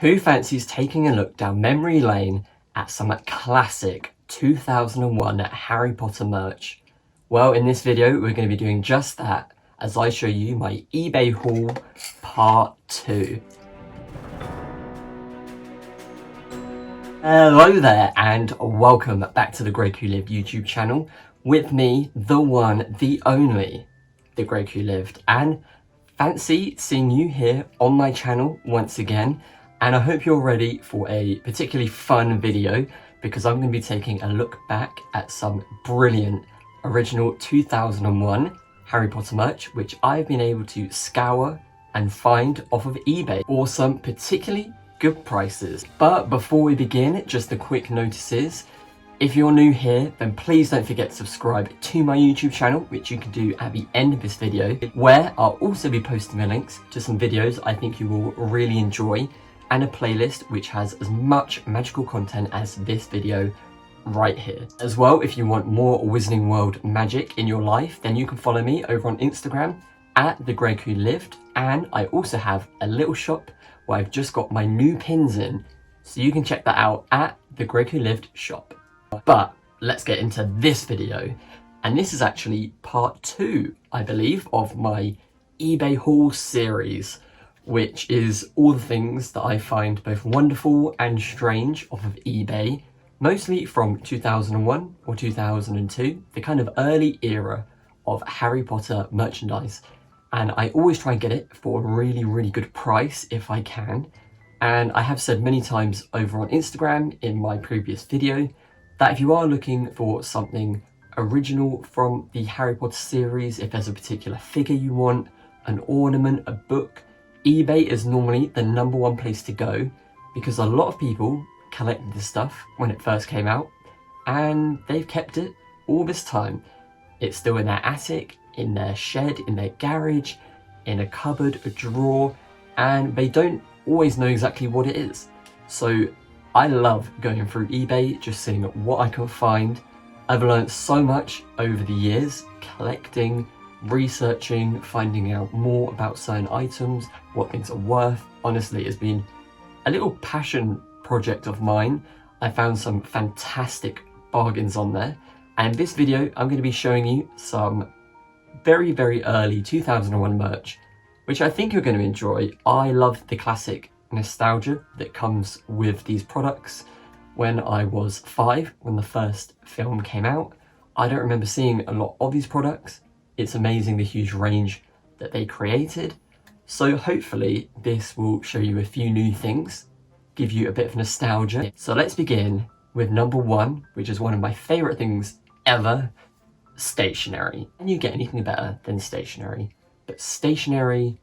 Who fancies taking a look down memory lane at some classic 2001 Harry Potter merch? Well, in this video, we're going to be doing just that as I show you my eBay haul part 2. Hello there and welcome back to the Thegregwholived YouTube channel with me, the one, the only, Thegregwholived, and fancy seeing you here on my channel once again. And I hope you're ready for a particularly fun video because I'm going to be taking a look back at some brilliant original 2001 Harry Potter merch which I've been able to scour and find off of eBay for some particularly good prices. But before we begin, just a quick notices. If you're new here, then please don't forget to subscribe to my YouTube channel, which you can do at the end of this video, where I'll also be posting the links to some videos I think you will really enjoy, and a playlist which has as much magical content as this video right here. As well, if you want more Wizarding World magic in your life, then you can follow me over on Instagram at Thegregwholived, and I also have a little shop where I've just got my new pins in, so you can check that out at Thegregwholived shop. But let's get into this video, and this is actually part 2, I believe, of my eBay haul series, which is all the things that I find both wonderful and strange off of eBay, mostly from 2001 or 2002, the kind of early era of Harry Potter merchandise. And I always try and get it for a really good price if I can. And I have said many times over on Instagram in my previous video that if you are looking for something original from the Harry Potter series, if there's a particular figure you want, an ornament, a book, eBay is normally the #1 place to go because a lot of people collected this stuff when it first came out and they've kept it all this time. It's still in their attic, in their shed, in their garage, in a cupboard, a drawer, and they don't always know exactly what it is. So I love going through eBay, just seeing what I can find. I've learned so much over the years, collecting, researching, finding out more about certain items, what things are worth. Honestly, it's been a little passion project of mine. I found some fantastic bargains on there, and in this video I'm going to be showing you some very early 2001 merch which I think you're going to enjoy. I love the classic nostalgia that comes with these products. When I was 5, when the first film came out, I don't remember seeing a lot of these products. It's amazing the huge range that they created. So hopefully this will show you a few new things, give you a bit of nostalgia. So let's begin with #1, which is one of my favorite things ever, Stationery. Can you get anything better than Stationery? But Stationery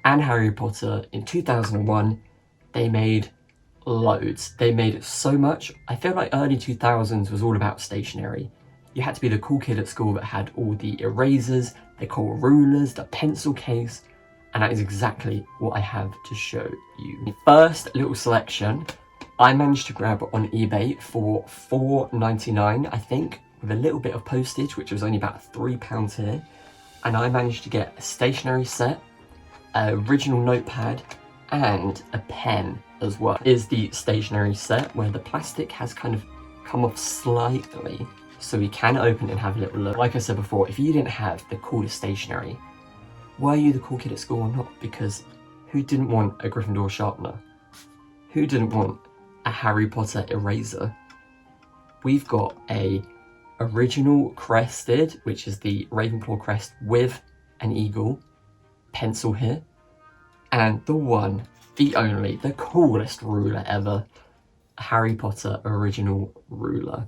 and Harry Potter in 2001, they made loads. They made so much. I feel like early 2000s was all about Stationery. You had to be the cool kid at school that had all the erasers, the cool rulers, the pencil case, and that is exactly what I have to show you. The first little selection I managed to grab on eBay for $4.99, I think, with a little bit of postage, which was only about £3 here. And I managed to get a stationery set, an original notepad, and a pen as well. Is the stationery set where the plastic has kind of come off slightly, so we can open it and have a little look. Like I said before, if you didn't have the coolest stationery, were you the cool kid at school or not? Because who didn't want a Gryffindor sharpener? Who didn't want a Harry Potter eraser? We've got a original crested, which is the Ravenclaw crest with an eagle pencil here, and the one, the only, the coolest ruler ever, Harry Potter original ruler.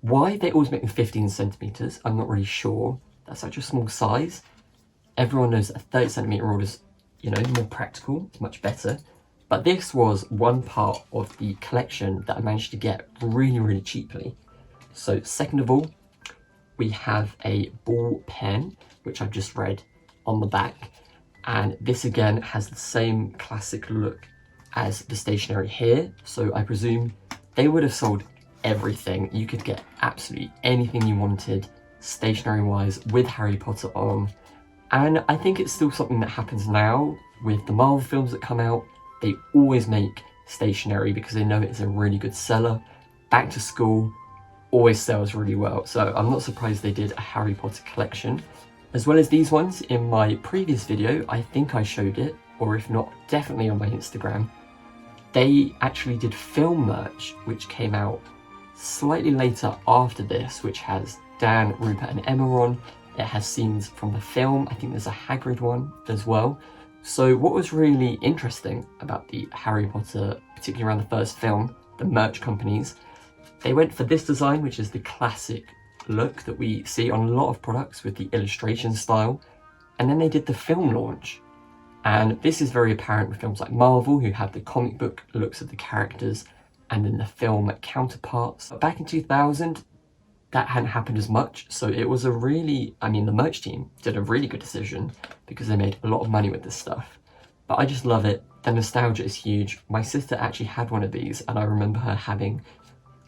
Why they always make them 15 centimeters, I'm not really sure. That's such a small size. Everyone knows that a 30 centimeter ruler is, you know, more practical, it's much better. But this was one part of the collection that I managed to get really cheaply. So second of all, we have a ball pen, which I've just read on the back. And this again has the same classic look as the stationery here. So I presume they would have sold everything. You could get absolutely anything you wanted stationery wise with Harry Potter on. And I think it's still something that happens now with the Marvel films that come out. They always make stationery because they know it's a really good seller. Back to school always sells really well, so I'm not surprised they did a Harry Potter collection. As well as these ones, in my previous video, I think I showed it, or if not, definitely on my Instagram, they actually did film merch, which came out slightly later after this, which has Dan, Rupert and Emma on. It has scenes from the film. I think there's a Hagrid one as well. So what was really interesting about the Harry Potter, particularly around the first film, the merch companies, they went for this design, which is the classic look that we see on a lot of products with the illustration style. And then they did the film launch. And this is very apparent with films like Marvel, who have the comic book looks of the characters and then the film counterparts. But back in 2000, that hadn't happened as much. So it was a really, I mean, the merch team did a really good decision because they made a lot of money with this stuff. But I just love it. The nostalgia is huge. My sister actually had one of these and I remember her having,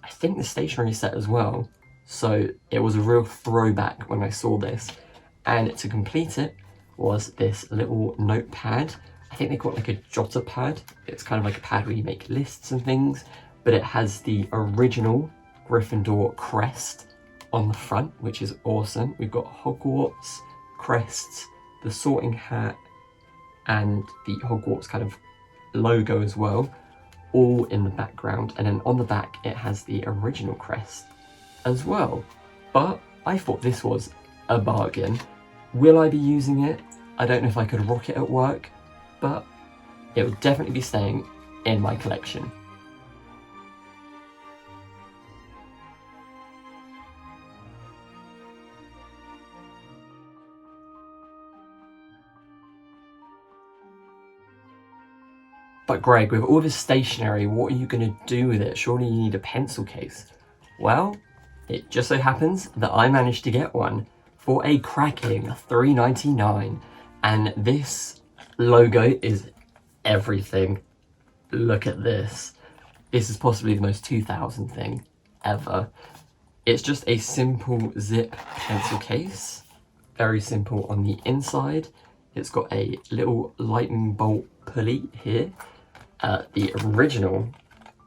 I think, the stationery set as well. So it was a real throwback when I saw this. And to complete it was this little notepad. I think they call it like a jotter pad. It's kind of like a pad where you make lists and things, but it has the original Gryffindor crest on the front, which is awesome. We've got Hogwarts crests, the sorting hat, and the Hogwarts kind of logo as well, all in the background. And then on the back, it has the original crest as well. But I thought this was a bargain. Will I be using it? I don't know if I could rock it at work, but it will definitely be staying in my collection. But Greg, with all this stationery, what are you going to do with it? Surely you need a pencil case. Well, it just so happens that I managed to get one for a cracking $3.99, and this logo is everything. Look at this. This is possibly the most 2000 thing ever. It's just a simple zip pencil case, very simple on the inside. It's got a little lightning bolt pulley here, the original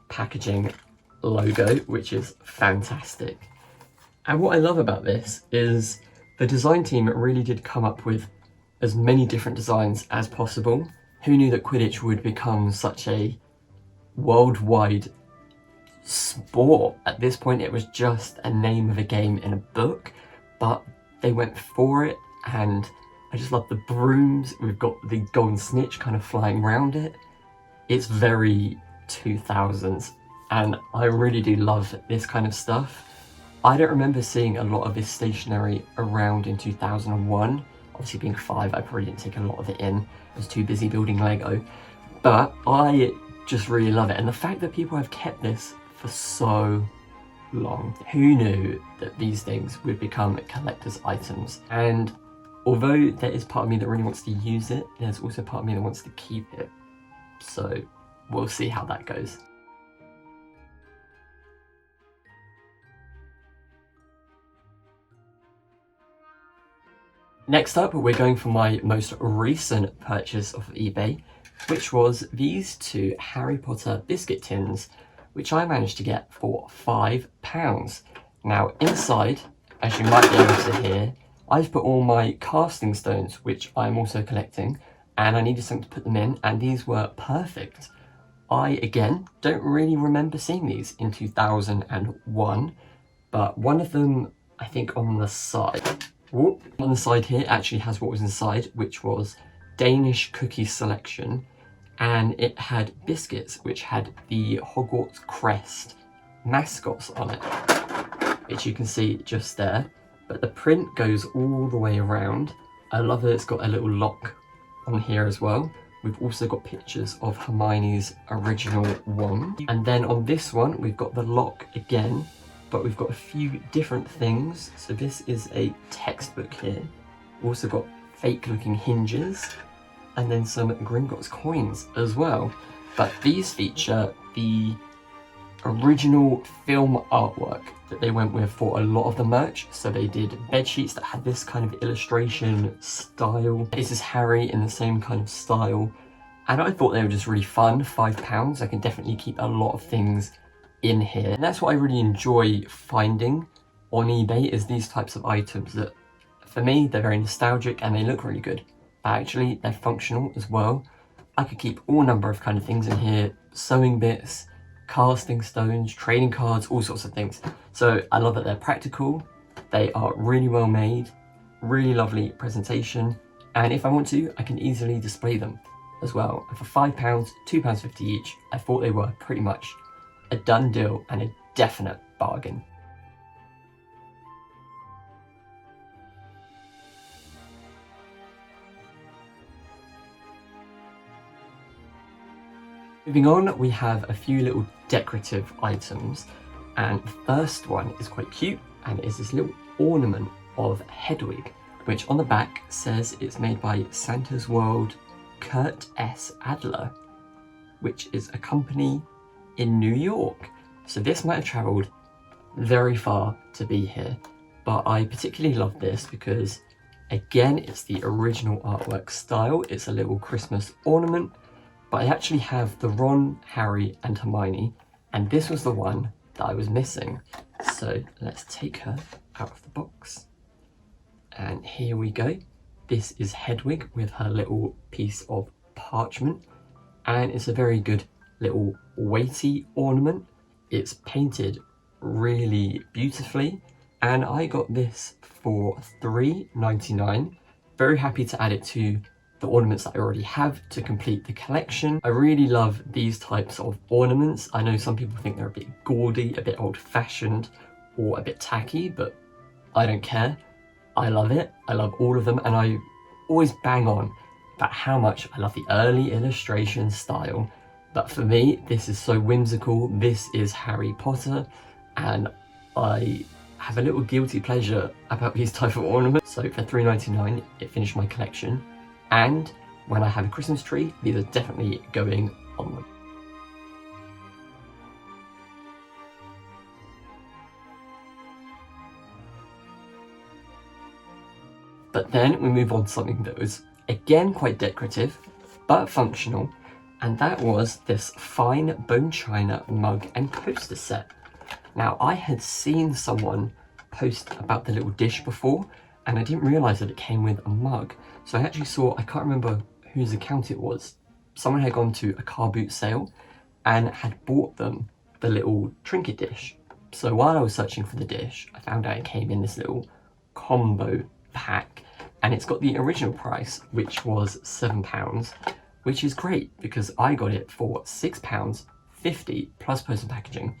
packaging logo, which is fantastic. And what I love about this is the design team really did come up with as many different designs as possible. Who knew that Quidditch would become such a worldwide sport? At this point, it was just a name of a game in a book, but they went for it, and I just love the brooms. We've got the golden snitch kind of flying around it. It's very 2000s, and I really do love this kind of stuff. I don't remember seeing a lot of this stationery around in 2001. Obviously being 5, I probably didn't take a lot of it in. I was too busy building Lego. But I just really love it. And the fact that people have kept this for so long. Who knew that these things would become collector's items? And although there is part of me that really wants to use it, there's also part of me that wants to keep it. So we'll see how that goes. Next up, we're going for my most recent purchase off of eBay, which was these two Harry Potter biscuit tins, which I managed to get for £5. Now inside, as you might be able to hear, I've put all my casting stones, which I'm also collecting, and I needed something to put them in, and these were perfect. I, again, don't really remember seeing these in 2001, but one of them, I think on the side, on the side here actually has what was inside, which was Danish cookie selection, and it had biscuits, which had the Hogwarts crest mascots on it, which you can see just there. But the print goes all the way around. I love that it's got a little lock on here as well. We've also got pictures of Hermione's original wand. And then on this one, we've got the lock again, but we've got a few different things. So this is a textbook here. We've also got fake looking hinges, and then some Gringotts coins as well. But these feature the original film artwork that they went with for a lot of the merch. So they did bed sheets that had this kind of illustration style. This is Harry in the same kind of style, and I thought they were just really fun. £5, I can definitely keep a lot of things in here. And that's what I really enjoy finding on eBay, is these types of items that, for me, they're very nostalgic and they look really good. But actually, they're functional as well. I could keep all number of kind of things in here, sewing bits, casting stones, trading cards, all sorts of things. So I love that they're practical, they are really well made, really lovely presentation, and if I want to, I can easily display them as well. And for £5, £2.50 each, I thought they were pretty much a done deal and a definite bargain. Moving on, we have a few little decorative items, and the first one is quite cute, and is this little ornament of Hedwig, which on the back says it's made by Santa's World Kurt S. Adler, which is a company in New York. So this might have travelled very far to be here, but I particularly love this because, again, it's the original artwork style. It's a little Christmas ornament, but I actually have the Ron, Harry and Hermione, and this was the one that I was missing. So let's take her out of the box. And here we go. This is Hedwig with her little piece of parchment, and it's a very good little weighty ornament. It's painted really beautifully, and I got this for £3.99. Very happy to add it to the ornaments that I already have to complete the collection. I really love these types of ornaments. I know some people think they're a bit gaudy, a bit old-fashioned, or a bit tacky, but I don't care. I love it. I love all of them, and I always bang on about how much I love the early illustration style. But for me, this is so whimsical. This is Harry Potter, and I have a little guilty pleasure about these type of ornaments. So for £3.99, it finished my collection. And when I have a Christmas tree, these are definitely going on them. But then we move on to something that was, again, quite decorative, but functional, and that was this fine bone china mug and coaster set. Now, I had seen someone post about the little dish before, and I didn't realise that it came with a mug. So I actually saw, I can't remember whose account it was, someone had gone to a car boot sale and had bought them the little trinket dish. So while I was searching for the dish, I found out it came in this little combo pack, and it's got the original price, which was £7, which is great because I got it for £6.50 plus post and packaging.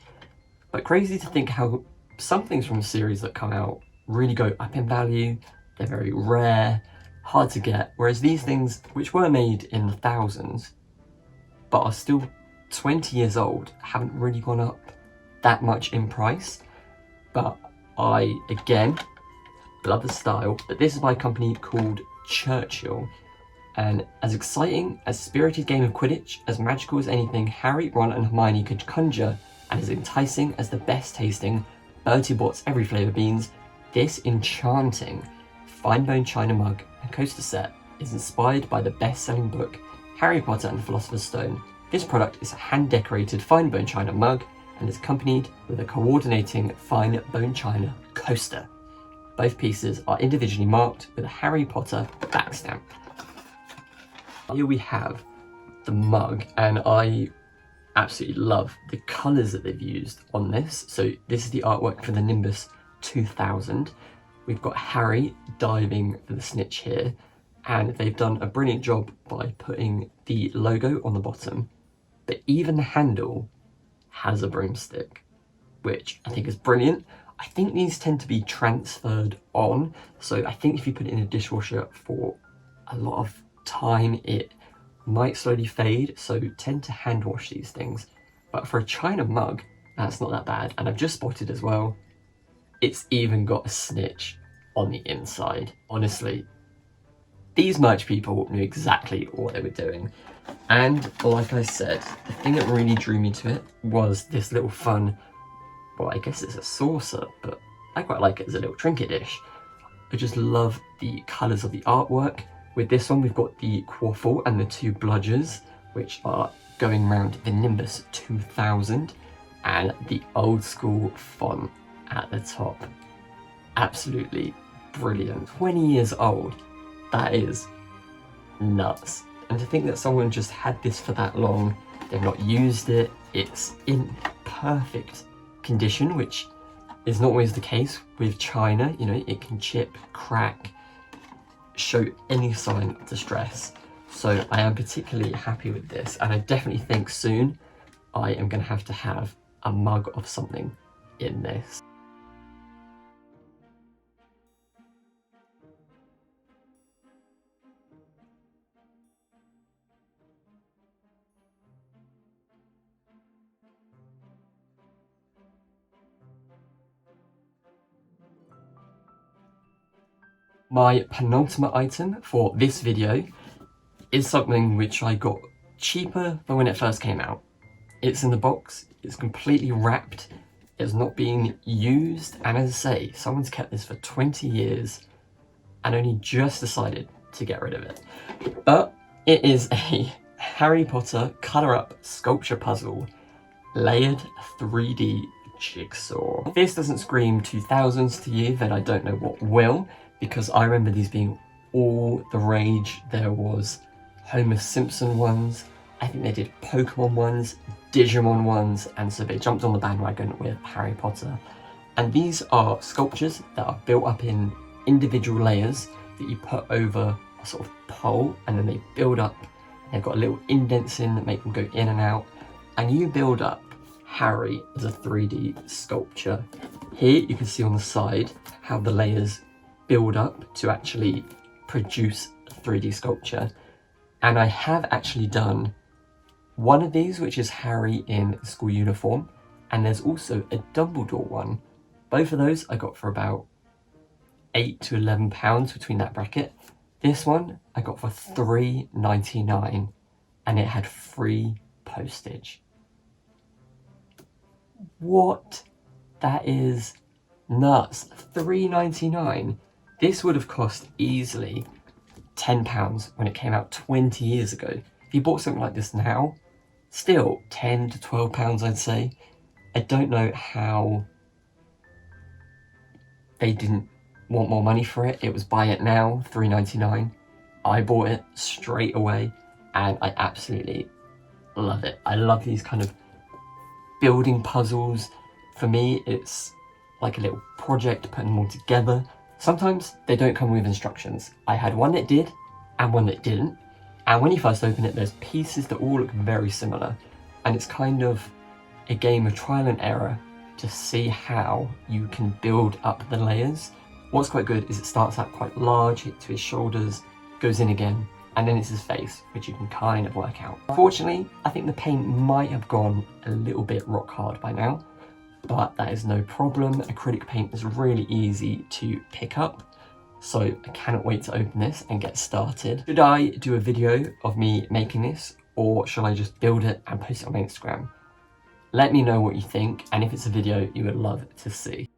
But crazy to think how some things from the series that come out really go up in value. They're very rare, hard to get, whereas these things, which were made in the thousands but are still 20 years old, haven't really gone up that much in price. But I, again, love the style. But this is by a company called Churchill, and as exciting, as spirited game of Quidditch, as magical as anything Harry, Ron and Hermione could conjure, and as enticing as the best tasting Bertie Bott's every flavour beans, this enchanting fine bone china mug and coaster set is inspired by the best-selling book Harry Potter and the Philosopher's Stone. This product is a hand-decorated fine bone china mug and is accompanied with a coordinating fine bone china coaster. Both pieces are individually marked with a Harry Potter back stamp. Here we have the mug, and I absolutely love the colours that they've used on this. So this is the artwork for the Nimbus 2000. We've got Harry diving for the snitch here, and they've done a brilliant job by putting the logo on the bottom, but even the handle has a broomstick, which I think is brilliant. I think these tend to be transferred on, so I think if you put it in a dishwasher for a lot of time, it might slowly fade, so tend to hand wash these things. But for a china mug, that's not that bad. And I've just spotted as well, it's even got a snitch on the inside. Honestly, these merch people knew exactly what they were doing. And like I said, the thing that really drew me to it was this little fun, well, I guess it's a saucer, but I quite like it as a little trinket dish. I just love the colours of the artwork. With this one, we've got the quaffle and the two bludgers which are going around the Nimbus 2000 and the old school font at the top. Absolutely brilliant. 20 years old, that is nuts. And to think that someone just had this for that long, they've not used it, it's in perfect condition, which is not always the case with China. You know, it can chip, crack, show any sign of distress. So I am particularly happy with this, and I definitely think soon I am going to have a mug of something in this. My penultimate item for this video is something which I got cheaper than when it first came out. It's in the box, it's completely wrapped, it's not being used, and as I say, someone's kept this for 20 years and only just decided to get rid of it. But it is a Harry Potter colour up sculpture puzzle, layered 3D jigsaw. If this doesn't scream 2000s to you, then I don't know what will, because I remember these being all the rage. There was Homer Simpson ones, I think they did Pokemon ones, Digimon ones, and so they jumped on the bandwagon with Harry Potter. And these are sculptures that are built up in individual layers that you put over a sort of pole, and then they build up. They've got little indents in that make them go in and out, and you build up Harry as a 3D sculpture. Here you can see on the side how the layers build up to actually produce a 3D sculpture. And I have actually done one of these, which is Harry in school uniform, and there's also a Dumbledore one. Both of those I got for about £8 to £11 between that bracket. This one I got for £3.99 and it had free postage. What? That is nuts. £3.99. This would have cost easily £10 when it came out 20 years ago. If you bought something like this now, still £10 to £12 I'd say. I don't know how they didn't want more money for it. It was buy it now, £3.99. I bought it straight away and I absolutely love it. I love these kind of building puzzles. For me, it's like a little project, putting them all together. Sometimes they don't come with instructions. I had one that did and one that didn't. And when you first open it, there's pieces that all look very similar. And it's kind of a game of trial and error to see how you can build up the layers. What's quite good is it starts out quite large, hit to his shoulders, goes in again, and then it's his face, which you can kind of work out. Unfortunately, I think the paint might have gone a little bit rock hard by now, but that is no problem. Acrylic paint is really easy to pick up, so I cannot wait to open this and get started. Should I do a video of me making this, or should I just build it and post it on my Instagram? Let me know what you think, and if it's a video you would love to see.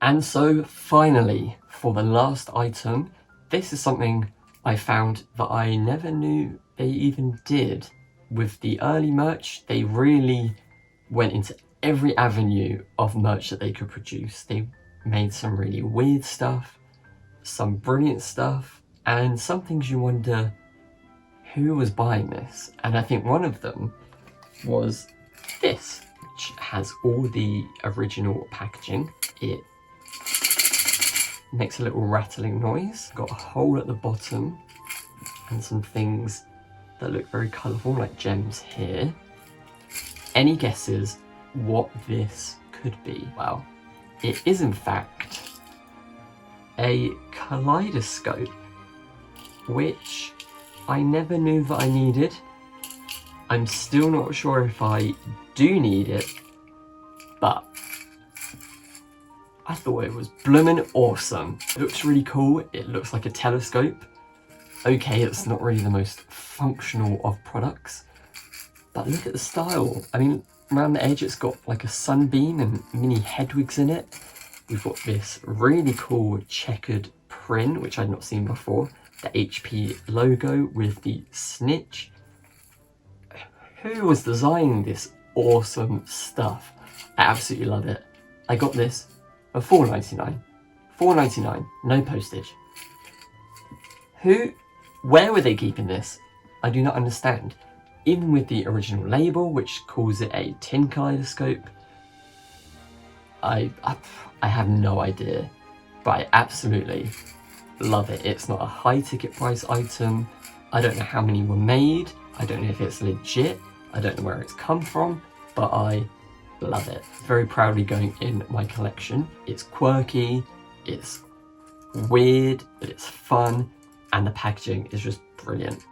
And so finally, for the last item, this is something I found that I never knew they even did. With the early merch, they really went into every avenue of merch that they could produce. They made some really weird stuff, some brilliant stuff, and some things you wonder who was buying this. And I think one of them was this, which has all the original packaging. It makes a little rattling noise, got a hole at the bottom and some things that look very colourful, like gems here. Any guesses what this could be? Well, it is in fact a kaleidoscope, which I never knew that I needed. I'm still not sure if I do need it, but I thought it was bloomin' awesome. It looks really cool. It looks like a telescope. Okay, it's not really the most functional of products, But look at the style. I mean, around the edge it's got like a sunbeam and mini Hedwigs in it. We've got this really cool checkered print, which I'd not seen before. The HP logo with the snitch. Who was designing this awesome stuff? I absolutely love it. I got this for $4.99. $4.99, no postage. Where were they keeping this? I do not understand. Even with the original label, which calls it a tin kaleidoscope, I have no idea, but I absolutely love it. It's not a high ticket price item. I don't know how many were made. I don't know if it's legit. I don't know where it's come from, but I love it. It's very proudly going in my collection. It's quirky, it's weird, but it's fun, and the packaging is just brilliant.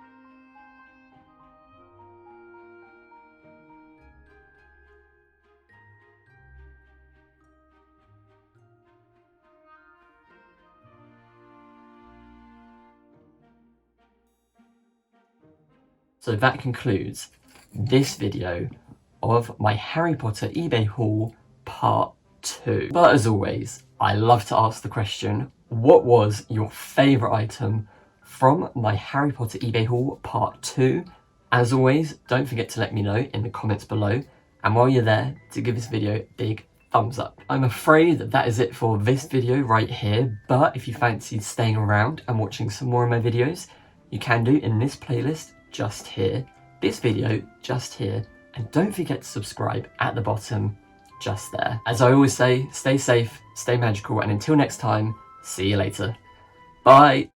So that concludes this video of my Harry Potter eBay haul part 2. But as always, I love to ask the question, what was your favourite item from my Harry Potter eBay haul part 2? As always, don't forget to let me know in the comments below, and while you're there, to give this video a big thumbs up. I'm afraid that is it for this video right here, but if you fancied staying around and watching some more of my videos, you can do in this playlist just here, this video just here, and don't forget to subscribe at the bottom just there. As I always say, stay safe, stay magical, and until next time, see you later. Bye!